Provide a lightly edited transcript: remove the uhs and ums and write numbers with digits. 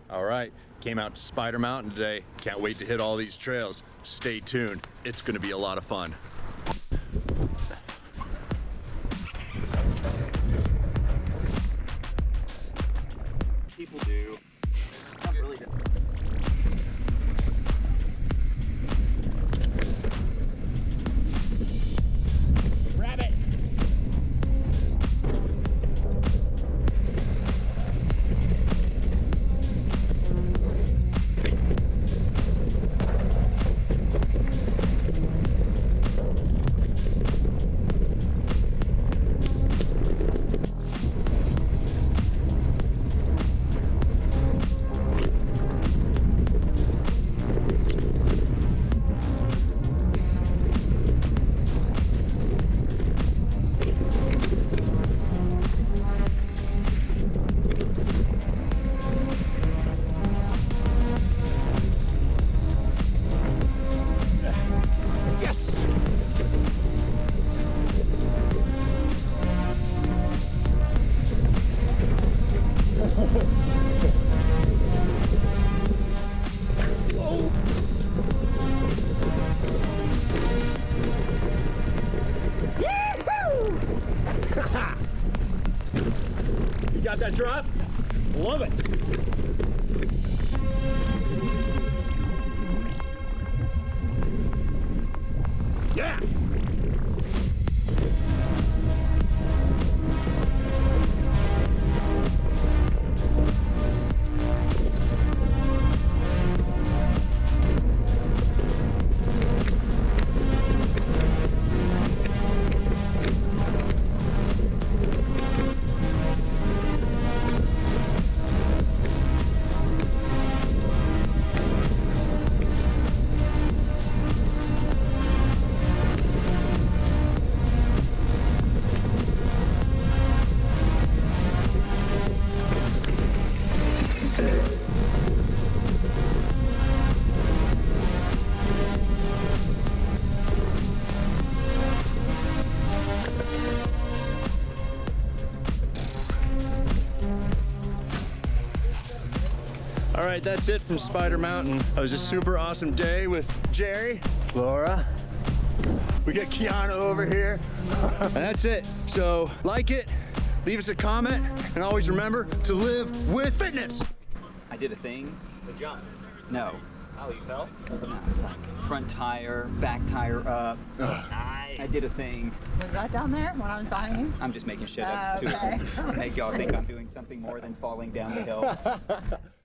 All right, came out to Spider Mountain today. Can't wait to hit all these trails. Stay tuned, it's gonna be a lot of fun. People do. Not really good. Rabbit! You got that drop? Love it. Yeah. All right, that's it from Spider Mountain. It was a super awesome day with Jerry, Laura. We got Kiana over here. And that's it. So like it, leave us a comment, and always remember to live with fitness. I did a thing. The jump. No. Oh, you fell? No, it's like front tire, back tire up. Nice. I did a thing. Was that down there when I was behind you? I'm just making shit up too. Okay. Make y'all think I'm doing something more than falling down the hill.